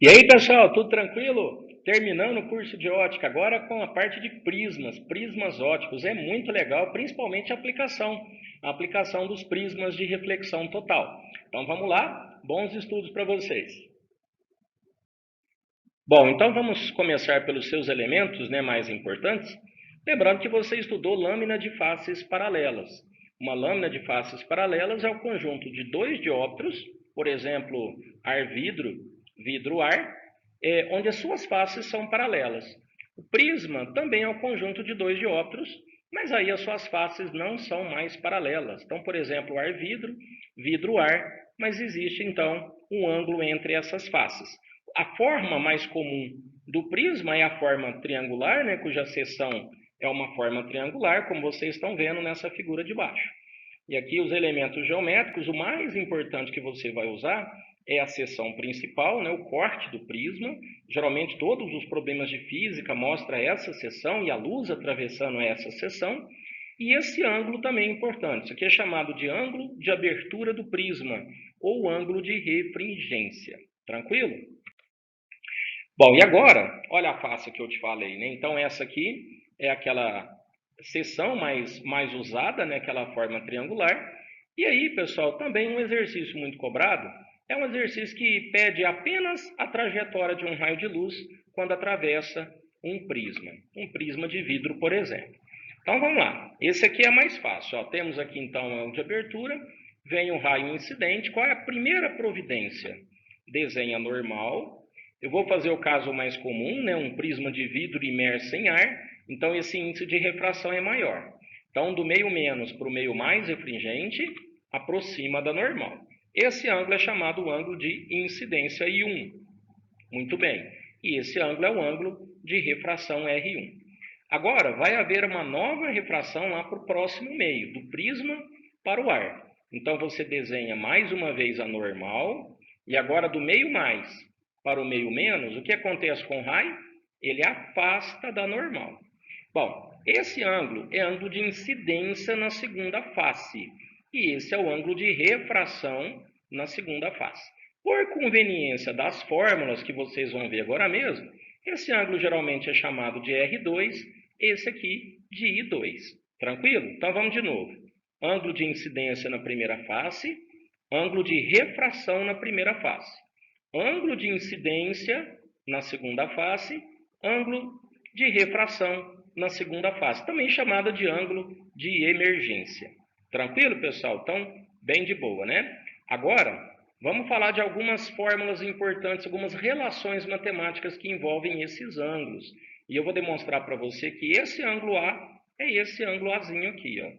E aí, pessoal, tudo tranquilo? Terminando o curso de ótica, agora com a parte de prismas, prismas óticos. É muito legal, principalmente a aplicação dos prismas de reflexão total. Então vamos lá, bons estudos para vocês. Bom, então vamos começar pelos seus elementos, né, mais importantes. Lembrando que você estudou lâmina de faces paralelas. Uma lâmina de faces paralelas é o conjunto de dois dióptros, por exemplo, ar-vidro, vidro-ar, onde as suas faces são paralelas. O prisma também é o conjunto de dois dióptros, mas aí as suas faces não são mais paralelas. Então, por exemplo, ar-vidro, vidro-ar, mas existe então um ângulo entre essas faces. A forma mais comum do prisma é a forma triangular, né, cuja seção é uma forma triangular, como vocês estão vendo nessa figura de baixo. E aqui os elementos geométricos, o mais importante que você vai usar é a seção principal, né, o corte do prisma. Geralmente todos os problemas de física mostram essa seção e a luz atravessando essa seção. E esse ângulo também é importante. Isso aqui é chamado de ângulo de abertura do prisma ou ângulo de refringência. Tranquilo? Bom, e agora, olha a face que eu te falei, né? Então, essa aqui é aquela seção mais usada, né? Aquela forma triangular. E aí, pessoal, também um exercício muito cobrado é um exercício que pede apenas a trajetória de um raio de luz quando atravessa um prisma de vidro, por exemplo. Então, vamos lá. Esse aqui é mais fácil. Ó. Temos aqui, então, o de abertura, vem o raio incidente. Qual é a primeira providência? Desenha normal. Eu vou fazer o caso mais comum, né? Um prisma de vidro imerso em ar, então esse índice de refração é maior. Então, do meio menos para o meio mais refringente, aproxima da normal. Esse ângulo é chamado ângulo de incidência I1. Muito bem. E esse ângulo é o ângulo de refração R1. Agora, vai haver uma nova refração lá para o próximo meio, do prisma para o ar. Então, você desenha mais uma vez a normal, e agora do meio mais para o meio menos, o que acontece com o raio? Ele afasta da normal. Bom, esse ângulo é ângulo de incidência na segunda face, e esse é o ângulo de refração na segunda face. Por conveniência das fórmulas que vocês vão ver agora mesmo, esse ângulo geralmente é chamado de R2, esse aqui de I2. Tranquilo? Então vamos de novo. Ângulo de incidência na primeira face, ângulo de refração na primeira face. Ângulo de incidência na segunda face, ângulo de refração na segunda face, também chamada de ângulo de emergência. Tranquilo, pessoal? Então, bem de boa, né? Agora, vamos falar de algumas fórmulas importantes, algumas relações matemáticas que envolvem esses ângulos. E eu vou demonstrar para você que esse ângulo A é esse ângulo Azinho aqui, ó.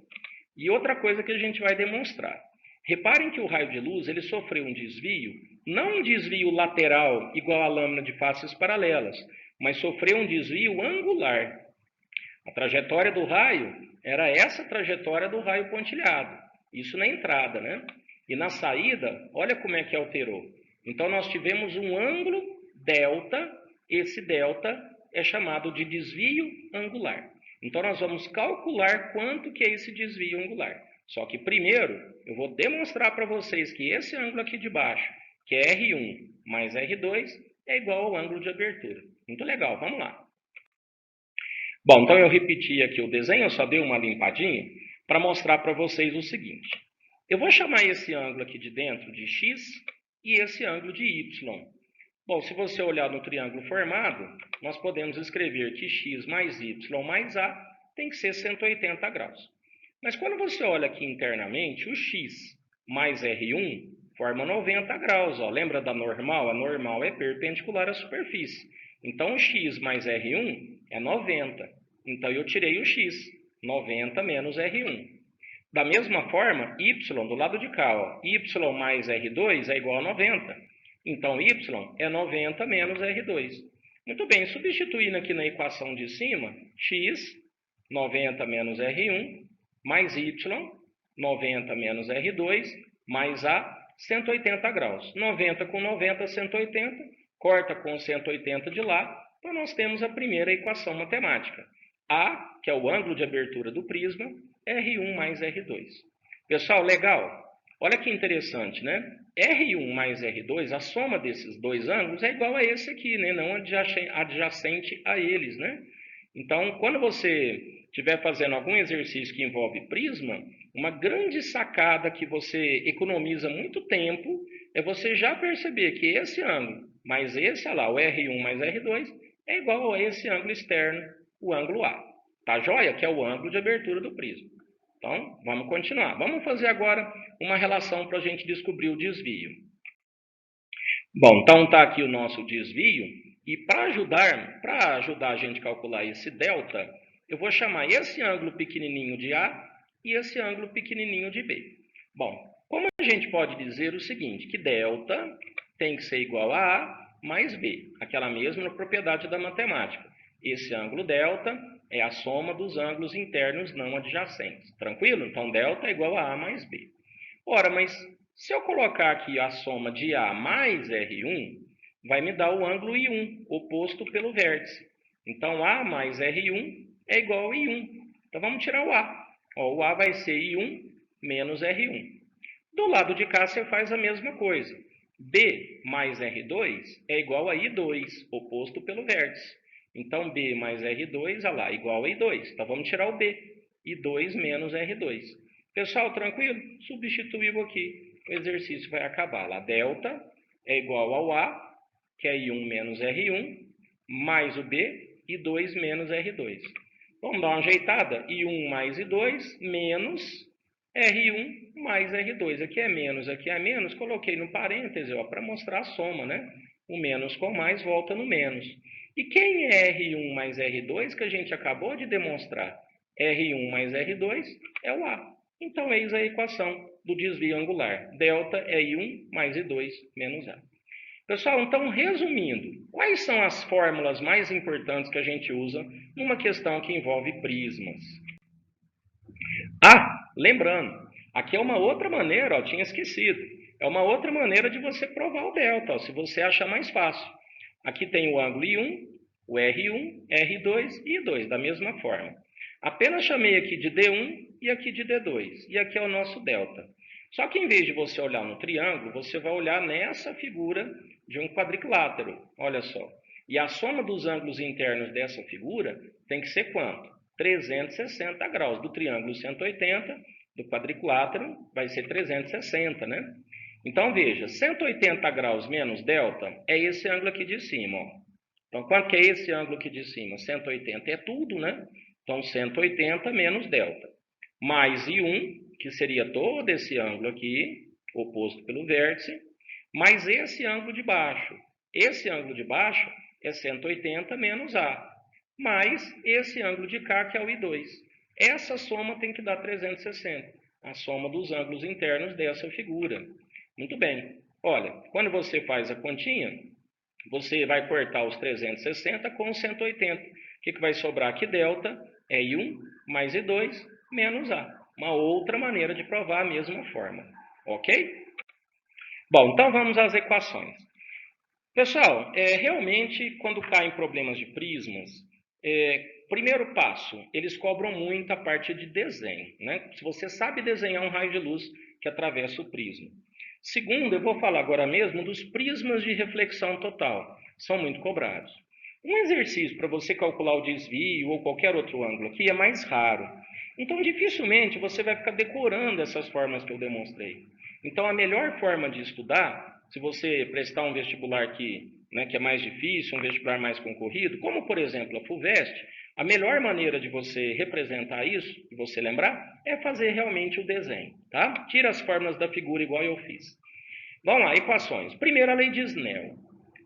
E outra coisa que a gente vai demonstrar. Reparem que o raio de luz ele sofreu um desvio, não um desvio lateral igual à lâmina de faces paralelas, mas sofreu um desvio angular. A trajetória do raio era essa trajetória do raio pontilhado. Isso na entrada, né? E na saída, olha como é que alterou. Então nós tivemos um ângulo delta, esse delta é chamado de desvio angular. Então nós vamos calcular quanto que é esse desvio angular. Só que primeiro eu vou demonstrar para vocês que esse ângulo aqui de baixo, que é R1 mais R2, é igual ao ângulo de abertura. Muito legal, vamos lá. Bom, então eu repeti aqui o desenho, eu só dei uma limpadinha para mostrar para vocês o seguinte. Eu vou chamar esse ângulo aqui de dentro de x e esse ângulo de y. Bom, se você olhar no triângulo formado, nós podemos escrever que x mais y mais a tem que ser 180 graus. Mas quando você olha aqui internamente, o x mais R1 forma 90 graus. Ó. Lembra da normal? A normal é perpendicular à superfície. Então, o x mais R1 é 90. Então, eu tirei o x, 90 menos R1. Da mesma forma, y do lado de cá, ó, y mais R2 é igual a 90. Então, y é 90 menos R2. Muito bem, substituindo aqui na equação de cima, x, 90 menos R1, mais y, 90 menos R2, mais a, 180 graus. 90 com 90, 180, corta com 180 de lá, então nós temos a primeira equação matemática. A, que é o ângulo de abertura do prisma, R1 mais R2. Pessoal, legal? Olha que interessante, né? R1 mais R2, a soma desses dois ângulos é igual a esse aqui, né? Não adjacente a eles, né? Então, quando você estiver fazendo algum exercício que envolve prisma, uma grande sacada que você economiza muito tempo é você já perceber que esse ângulo mais esse, olha lá, o R1 mais R2, é igual a esse ângulo externo, o ângulo A. Tá joia? Que é o ângulo de abertura do prisma. Então, vamos continuar. Vamos fazer agora uma relação para a gente descobrir o desvio. Bom, então está aqui o nosso desvio. E para ajudar a gente a calcular esse delta, eu vou chamar esse ângulo pequenininho de A e esse ângulo pequenininho de B. Bom, como a gente pode dizer o seguinte, que delta tem que ser igual a A mais B, aquela mesma propriedade da matemática. Esse ângulo delta é a soma dos ângulos internos não adjacentes. Tranquilo? Então, delta é igual a A mais B. Ora, mas se eu colocar aqui a soma de A mais R1, vai me dar o ângulo I1, oposto pelo vértice. Então, A mais R1 é igual a I1. Então, vamos tirar o A. Ó, o A vai ser I1 menos R1. Do lado de cá, você faz a mesma coisa. B mais R2 é igual a I2, oposto pelo vértice. Então, B mais R2, olha lá, igual a I2. Então, vamos tirar o B. I2 menos R2. Pessoal, tranquilo? Substituiu aqui. O exercício vai acabar lá. Delta é igual ao A, que é I1 menos R1, mais o B, I2 menos R2. Vamos dar uma ajeitada? I1 mais I2 menos R1 mais R2. Aqui é menos, aqui é menos. Coloquei no parêntese para mostrar a soma, né? O menos com mais volta no menos. E quem é R1 mais R2 que a gente acabou de demonstrar? R1 mais R2 é o A. Então, eis a equação do desvio angular. Delta é I1 mais I2 menos A. Pessoal, então, resumindo, quais são as fórmulas mais importantes que a gente usa numa questão que envolve prismas? Ah, lembrando, aqui é uma outra maneira, ó, tinha esquecido. É uma outra maneira de você provar o delta, ó, se você achar mais fácil. Aqui tem o ângulo I1, o R1, R2 e I2, da mesma forma. Apenas chamei aqui de D1 e aqui de D2. E aqui é o nosso delta. Só que em vez de você olhar no triângulo, você vai olhar nessa figura de um quadrilátero. Olha só. E a soma dos ângulos internos dessa figura tem que ser quanto? 360 graus. Do triângulo 180, do quadrilátero, vai ser 360, né? Então, veja, 180 graus menos delta é esse ângulo aqui de cima, ó. Então, quanto que é esse ângulo aqui de cima? 180 é tudo, né? Então, 180 menos delta. Mais I1, que seria todo esse ângulo aqui, oposto pelo vértice, mais esse ângulo de baixo. Esse ângulo de baixo é 180 menos A, mais esse ângulo de cá, que é o I2. Essa soma tem que dar 360, a soma dos ângulos internos dessa figura. Muito bem. Olha, quando você faz a continha, você vai cortar os 360 com os 180. O que vai sobrar aqui? Delta é I1 mais I2 menos A. Uma outra maneira de provar a mesma forma. Ok? Bom, então vamos às equações. Pessoal, realmente, quando caem problemas de prismas, primeiro passo, eles cobram muito a parte de desenho, né? Se você sabe desenhar um raio de luz que atravessa o prisma. Segundo, eu vou falar agora mesmo dos prismas de reflexão total. São muito cobrados. Um exercício para você calcular o desvio ou qualquer outro ângulo aqui é mais raro. Então, dificilmente você vai ficar decorando essas formas que eu demonstrei. Então, a melhor forma de estudar, se você prestar um vestibular que é mais difícil, um vestibular mais concorrido, como, por exemplo, a FUVEST, a melhor maneira de você representar isso, de você lembrar, é fazer realmente o desenho, tá? Tira as fórmulas da figura igual eu fiz. Vamos lá, equações. Primeiro, a lei de Snell.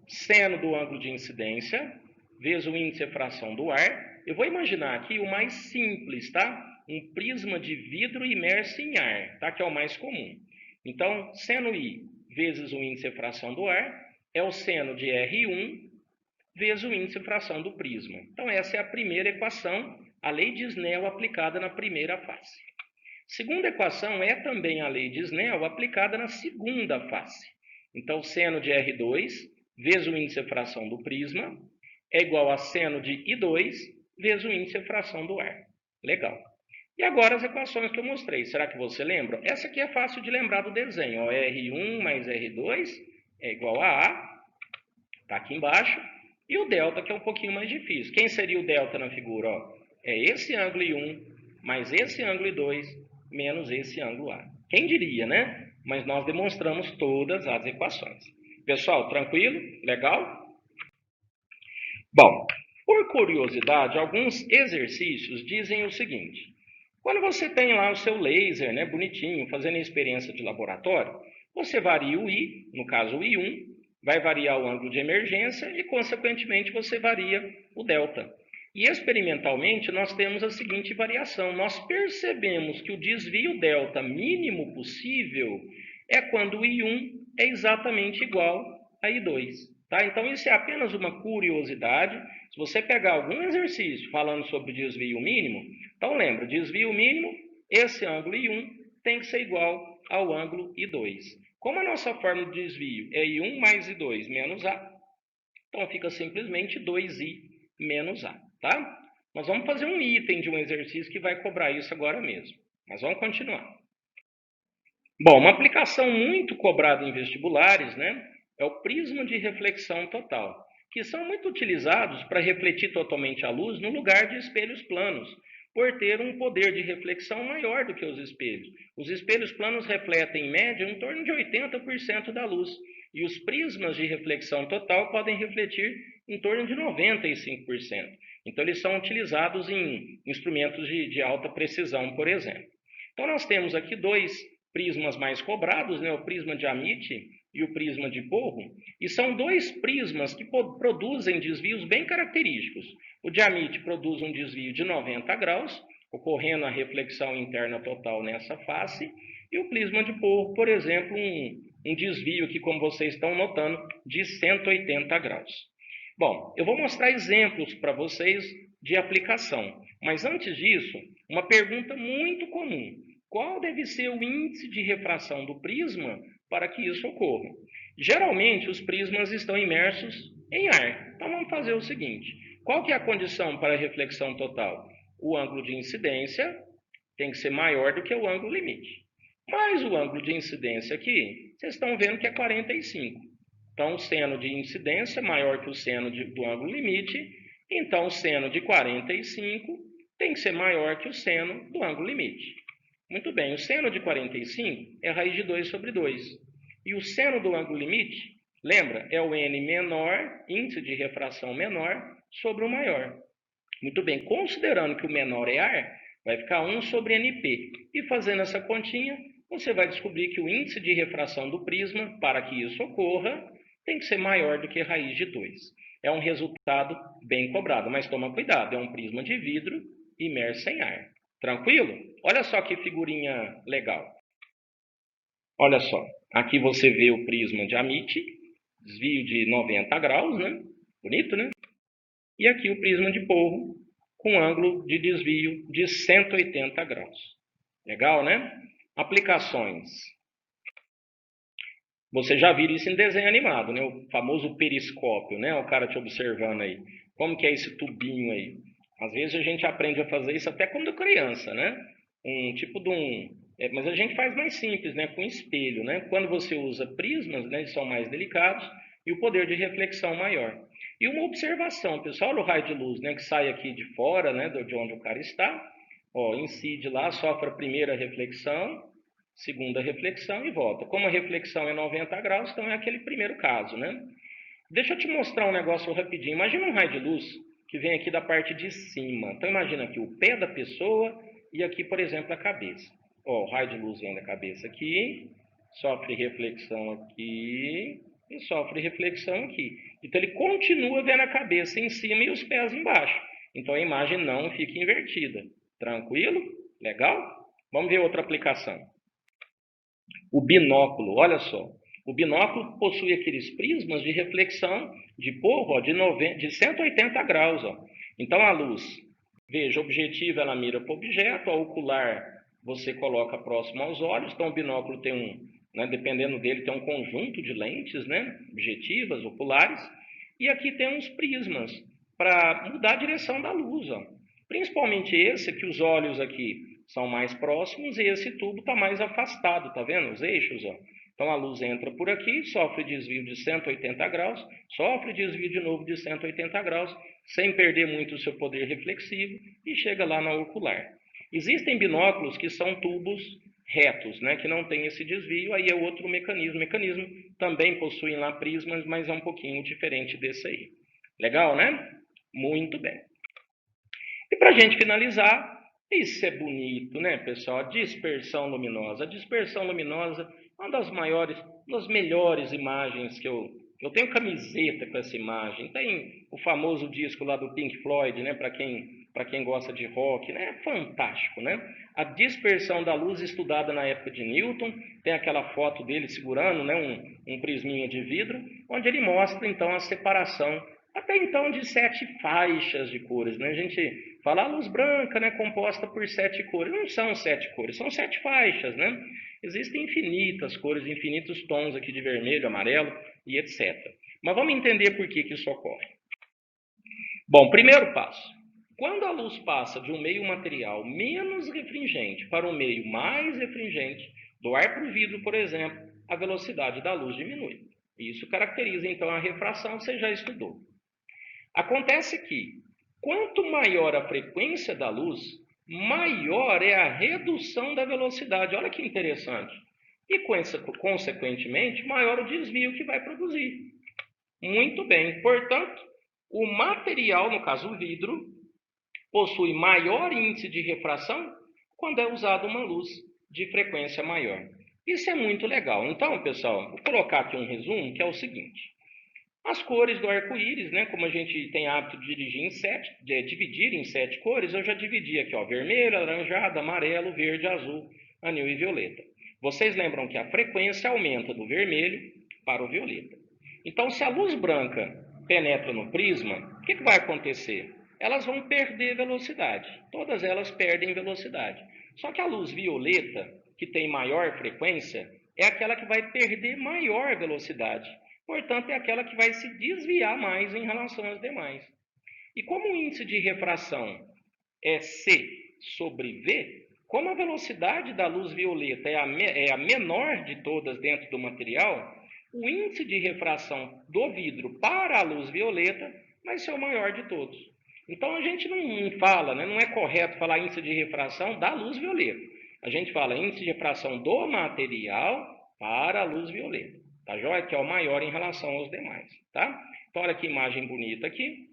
Seno do ângulo de incidência, vezes o índice de fração do ar. Eu vou imaginar aqui o mais simples, tá? Um prisma de vidro imerso em ar, tá? Que é o mais comum. Então, seno I vezes o índice de fração do ar é o seno de R1 vezes o índice de fração do prisma. Então, essa é a primeira equação, a lei de Snell aplicada na primeira face. Segunda equação é também a lei de Snell aplicada na segunda face. Então, seno de R2 vezes o índice de fração do prisma é igual a seno de I2 vezes o índice de fração do ar. Legal. E agora as equações que eu mostrei. Será que você lembra? Essa aqui é fácil de lembrar do desenho. Ó, R1 mais R2 é igual a A. Está aqui embaixo. E o delta, que é um pouquinho mais difícil. Quem seria o delta na figura? Ó, é esse ângulo I1 mais esse ângulo I2 menos esse ângulo A. Quem diria, né? Mas nós demonstramos todas as equações. Pessoal, tranquilo? Legal? Bom, por curiosidade, alguns exercícios dizem o seguinte. Quando você tem lá o seu laser, né, bonitinho, fazendo a experiência de laboratório, você varia o I, no caso o I1, vai variar o ângulo de emergência e, consequentemente, você varia o delta. E, experimentalmente, nós temos a seguinte variação. Nós percebemos que o desvio delta mínimo possível é quando o I1 é exatamente igual a I2. Tá? Então, isso é apenas uma curiosidade. Se você pegar algum exercício falando sobre desvio mínimo, então lembra, desvio mínimo, esse ângulo I1 tem que ser igual ao ângulo I2. Como a nossa fórmula de desvio é I1 mais I2 menos A, então fica simplesmente 2I menos A. Tá? Nós vamos fazer um item de um exercício que vai cobrar isso agora mesmo. Mas vamos continuar. Bom, uma aplicação muito cobrada em vestibulares, né, é o prisma de reflexão total, que são muito utilizados para refletir totalmente a luz no lugar de espelhos planos, por ter um poder de reflexão maior do que os espelhos. Os espelhos planos refletem, em média, em torno de 80% da luz, e os prismas de reflexão total podem refletir em torno de 95%. Então, eles são utilizados em instrumentos de alta precisão, por exemplo. Então, nós temos aqui dois prismas mais cobrados, né, o prisma de Amit e o prisma de Porro, e são dois prismas que produzem desvios bem característicos. O de Amit produz um desvio de 90 graus, ocorrendo a reflexão interna total nessa face, e o prisma de Porro, por exemplo, um desvio aqui, como vocês estão notando, de 180 graus. Bom, eu vou mostrar exemplos para vocês de aplicação, mas antes disso, uma pergunta muito comum. Qual deve ser o índice de refração do prisma para que isso ocorra? Geralmente, os prismas estão imersos em ar. Então, vamos fazer o seguinte. Qual que é a condição para a reflexão total? O ângulo de incidência tem que ser maior do que o ângulo limite. Mas o ângulo de incidência aqui, vocês estão vendo que é 45. Então, o seno de incidência é maior que o seno do ângulo limite. Então, o seno de 45 tem que ser maior que o seno do ângulo limite. Muito bem, o seno de 45 é a raiz de 2 sobre 2. E o seno do ângulo limite, lembra, é o n menor, índice de refração menor, sobre o maior. Muito bem, considerando que o menor é ar, vai ficar 1 sobre np. E fazendo essa continha, você vai descobrir que o índice de refração do prisma, para que isso ocorra, tem que ser maior do que a raiz de 2. É um resultado bem cobrado, mas toma cuidado, é um prisma de vidro imerso em ar. Tranquilo? Olha só que figurinha legal. Olha só, aqui você vê o prisma de Amit, desvio de 90 graus, né? Bonito, né? E aqui o prisma de Porro, com ângulo de desvio de 180 graus. Legal, né? Aplicações. Você já viu isso em desenho animado, né? O famoso periscópio, né? O cara te observando aí. Como que é esse tubinho aí? Às vezes a gente aprende a fazer isso até quando criança, né? Um tipo de um... mas a gente faz mais simples, né? Com espelho, né? Quando você usa prismas, né? Eles são mais delicados e o poder de reflexão maior. E uma observação, pessoal, olha o raio de luz, né? Que sai aqui de fora, né? De onde o cara está. Ó, incide lá, sofre a primeira reflexão, segunda reflexão e volta. Como a reflexão é 90 graus, então é aquele primeiro caso, né? Deixa eu te mostrar um negócio rapidinho. Imagina um raio de luz que vem aqui da parte de cima. Então, imagina aqui o pé da pessoa e aqui, por exemplo, a cabeça. Ó, o raio de luz vem da cabeça aqui, sofre reflexão aqui e sofre reflexão aqui. Então, ele continua vendo a cabeça em cima e os pés embaixo. Então, a imagem não fica invertida. Tranquilo? Legal? Vamos ver outra aplicação. O binóculo, olha só. O binóculo possui aqueles prismas de reflexão de Porro, ó, de 180 graus. Ó. Então, a luz, veja, objetiva ela mira para o objeto, a ocular você coloca próximo aos olhos. Então, o binóculo tem dependendo dele, tem um conjunto de lentes, né, objetivas, oculares. E aqui tem uns prismas para mudar a direção da luz. Ó. Principalmente esse, que os olhos aqui são mais próximos e esse tubo está mais afastado, tá vendo? Os eixos, ó. Então a luz entra por aqui, sofre desvio de 180 graus, sofre desvio de novo de 180 graus, sem perder muito o seu poder reflexivo e chega lá na ocular. Existem binóculos que são tubos retos, né, que não tem esse desvio, aí é outro mecanismo. O mecanismo também possui lá prismas, mas é um pouquinho diferente desse aí. Legal, né? Muito bem. E para a gente finalizar, isso é bonito, né, pessoal? A dispersão luminosa. A dispersão luminosa é uma das maiores, uma das melhores imagens que eu tenho camiseta com essa imagem. Tem o famoso disco lá do Pink Floyd, né, para quem gosta de rock, né? É fantástico, né? A dispersão da luz estudada na época de Newton, tem aquela foto dele segurando, né, um prisminha de vidro, onde ele mostra então a separação até então de 7 faixas de cores, né? A gente fala a luz branca, né, composta por 7 cores. Não são 7 cores, são 7 faixas, né? Existem infinitas cores, infinitos tons aqui de vermelho, amarelo e etc. Mas vamos entender por que isso ocorre. Bom, primeiro passo. Quando a luz passa de um meio material menos refringente para um meio mais refringente, do ar para o vidro, por exemplo, a velocidade da luz diminui. Isso caracteriza, então, a refração, você já estudou. Acontece que, quanto maior a frequência da luz, maior é a redução da velocidade. Olha que interessante. E, consequentemente, maior o desvio que vai produzir. Muito bem. Portanto, o material, no caso o vidro, possui maior índice de refração quando é usada uma luz de frequência maior. Isso é muito legal. Então, pessoal, vou colocar aqui um resumo, que é o seguinte. As cores do arco-íris, né, como a gente tem hábito de dividir em 7 cores, eu já dividi aqui, ó, vermelho, alaranjado, amarelo, verde, azul, anil e violeta. Vocês lembram que a frequência aumenta do vermelho para o violeta. Então, se a luz branca penetra no prisma, o que vai acontecer? Elas vão perder velocidade. Todas elas perdem velocidade. Só que a luz violeta, que tem maior frequência, é aquela que vai perder maior velocidade. Portanto, é aquela que vai se desviar mais em relação às demais. E como o índice de refração é C sobre V, como a velocidade da luz violeta é a menor de todas dentro do material, o índice de refração do vidro para a luz violeta vai ser o maior de todos. Então, a gente não fala, né, não é correto falar índice de refração da luz violeta. A gente fala índice de refração do material para a luz violeta. Tá joia? Que é o maior em relação aos demais, tá? Então, olha que imagem bonita aqui.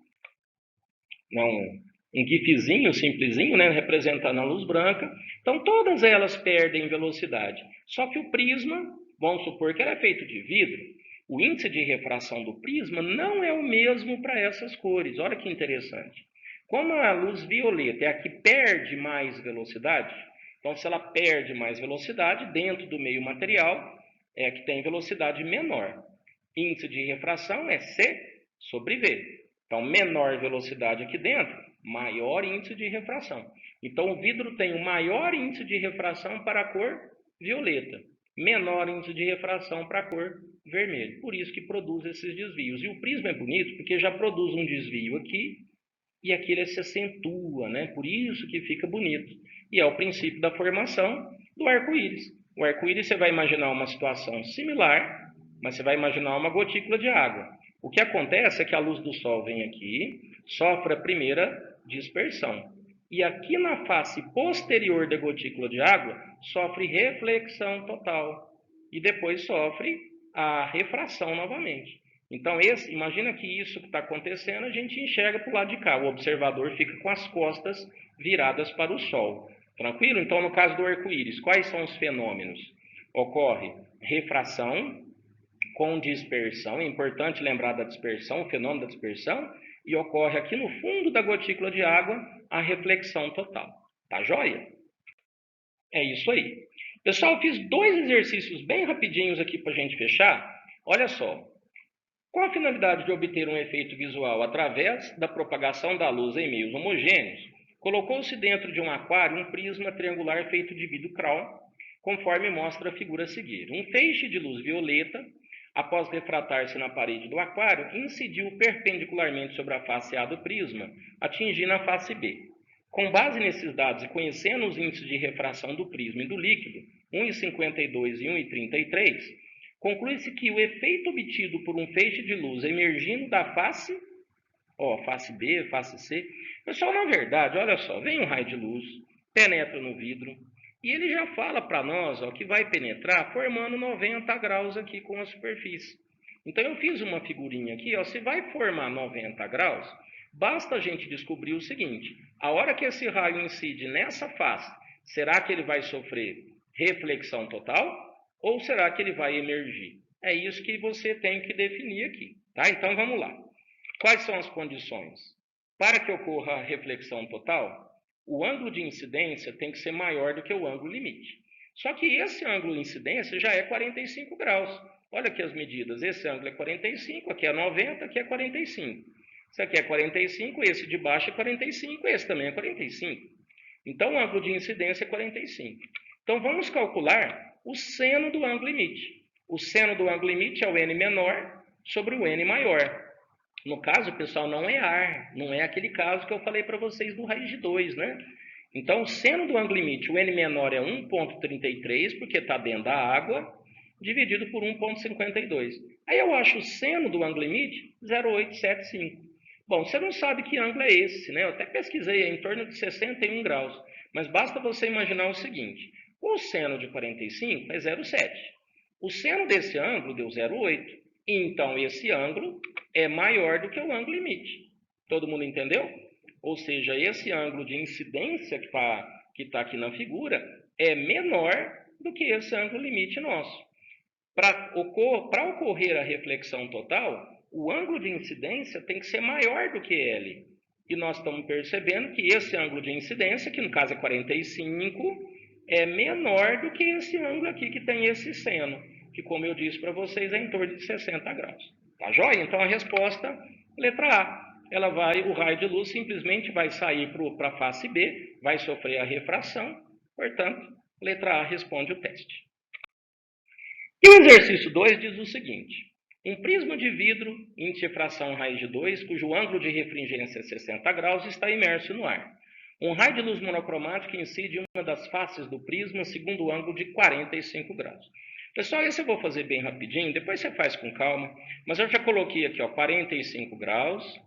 Um gifzinho simplesinho, né, representando a luz branca. Então, todas elas perdem velocidade. Só que o prisma, vamos supor que ele é feito de vidro, o índice de refração do prisma não é o mesmo para essas cores. Olha que interessante. Como a luz violeta é a que perde mais velocidade, então, se ela perde mais velocidade, dentro do meio material, é a que tem velocidade menor. Índice de refração é C sobre V. Então, menor velocidade aqui dentro, maior índice de refração. Então, o vidro tem o maior índice de refração para a cor violeta, menor índice de refração para a cor vermelha. Por isso que produz esses desvios. E o prisma é bonito porque já produz um desvio aqui e aqui ele se acentua, né? Por isso que fica bonito. E é o princípio da formação do arco-íris. O arco-íris você vai imaginar uma situação similar, mas você vai imaginar uma gotícula de água. O que acontece é que a luz do sol vem aqui, sofre a primeira dispersão. E aqui na face posterior da gotícula de água, sofre reflexão total. E depois sofre a refração novamente. Então, imagina que isso que está acontecendo, a gente enxerga para o lado de cá. O observador fica com as costas viradas para o sol. Tranquilo? Então, no caso do arco-íris, quais são os fenômenos? Ocorre refração com dispersão. É importante lembrar da dispersão, o fenômeno da dispersão. E ocorre aqui no fundo da gotícula de água a reflexão total. Tá joia? É isso aí. Pessoal, eu fiz 2 exercícios bem rapidinhos aqui para a gente fechar. Olha só. Com a finalidade de obter um efeito visual através da propagação da luz em meios homogêneos, colocou-se dentro de um aquário um prisma triangular feito de vidro Crown, conforme mostra a figura a seguir. Um feixe de luz violeta, após refratar-se na parede do aquário, incidiu perpendicularmente sobre a face A do prisma, atingindo a face B. Com base nesses dados e conhecendo os índices de refração do prisma e do líquido, 1,52 e 1,33, conclui-se que o efeito obtido por um feixe de luz emergindo da face B, face C. Pessoal, na verdade, olha só, vem um raio de luz, penetra no vidro, e ele já fala para nós que vai penetrar formando 90 graus aqui com a superfície. Então, eu fiz uma figurinha aqui, se vai formar 90 graus, basta a gente descobrir o seguinte: a hora que esse raio incide nessa face, será que ele vai sofrer reflexão total ou será que ele vai emergir? É isso que você tem que definir aqui, tá? Então, vamos lá. Quais são as condições? Para que ocorra a reflexão total, o ângulo de incidência tem que ser maior do que o ângulo limite. Só que esse ângulo de incidência já é 45 graus. Olha aqui as medidas. Esse ângulo é 45, aqui é 90, aqui é 45. Esse aqui é 45, esse de baixo é 45, esse também é 45. Então, o ângulo de incidência é 45. Então, vamos calcular o seno do ângulo limite. O seno do ângulo limite é o n menor sobre o n maior. No caso, pessoal, não é ar, não é aquele caso que eu falei para vocês do raiz de 2, né? Então, o seno do ângulo limite, o n menor é 1,33, porque está dentro da água, dividido por 1,52. Aí eu acho o seno do ângulo limite 0,875. Bom, você não sabe que ângulo é esse, né? Eu até pesquisei, é em torno de 61 graus. Mas basta você imaginar o seguinte: o seno de 45 é 0,7. O seno desse ângulo deu 0,8. Então, esse ângulo é maior do que o ângulo limite. Todo mundo entendeu? Ou seja, esse ângulo de incidência que está aqui na figura é menor do que esse ângulo limite nosso. Para ocorrer a reflexão total, o ângulo de incidência tem que ser maior do que L. E nós estamos percebendo que esse ângulo de incidência, que no caso é 45, é menor do que esse ângulo aqui que tem esse seno, que, como eu disse para vocês, é em torno de 60 graus. Tá joia? Então, a resposta, letra A. O raio de luz simplesmente vai sair para a face B, vai sofrer a refração, portanto, letra A responde o teste. E o exercício 2 diz o seguinte: um prisma de vidro em refração raiz de 2, cujo ângulo de refringência é 60 graus, está imerso no ar. Um raio de luz monocromática incide em uma das faces do prisma segundo o ângulo de 45 graus. Pessoal, esse eu vou fazer bem rapidinho, depois você faz com calma, mas eu já coloquei aqui 45 graus,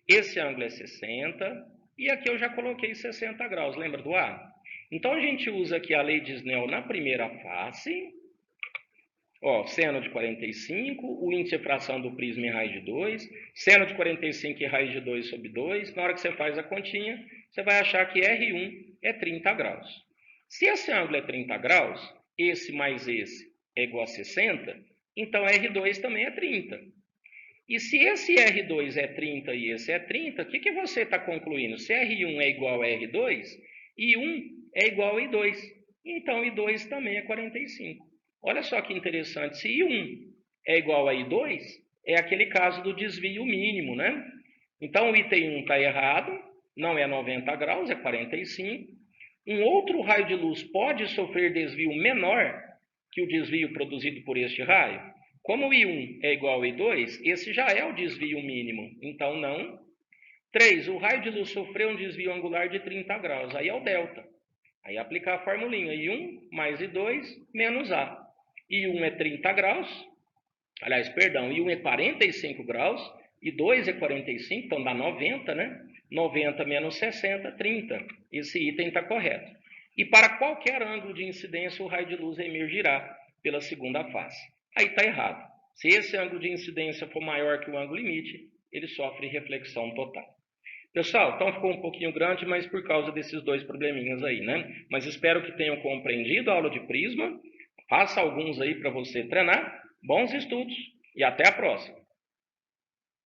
esse ângulo é 60, e aqui eu já coloquei 60 graus, lembra do A? Então, a gente usa aqui a lei de Snell na primeira face, seno de 45, o índice de fração do prisma em raiz de 2, seno de 45 e raiz de 2 sobre 2, na hora que você faz a continha, você vai achar que R1 é 30 graus. Se esse ângulo é 30 graus, esse mais esse é igual a 60, então R2 também é 30. E se esse R2 é 30 e esse é 30, o que você está concluindo? Se R1 é igual a R2, I1 é igual a I2. Então, I2 também é 45. Olha só que interessante, se I1 é igual a I2, é aquele caso do desvio mínimo, né? Então, o item 1 está errado, não é 90 graus, é 45. Um outro raio de luz pode sofrer desvio menor que o desvio produzido por este raio? Como o I1 é igual a I2, esse já é o desvio mínimo, então não. 3. O raio de luz sofreu um desvio angular de 30 graus, aí é o delta. Aí aplicar a formulinha, I1 mais I2 menos A. I1 é 30 graus, I1 é 45 graus, I2 é 45, então dá 90, né? 90 menos 60, 30. Esse item está correto. E para qualquer ângulo de incidência, o raio de luz emergirá pela segunda face. Aí está errado. Se esse ângulo de incidência for maior que o ângulo limite, ele sofre reflexão total. Pessoal, então ficou um pouquinho grande, mas por causa desses dois probleminhas aí, né? Mas espero que tenham compreendido a aula de prisma. Faça alguns aí para você treinar. Bons estudos e até a próxima!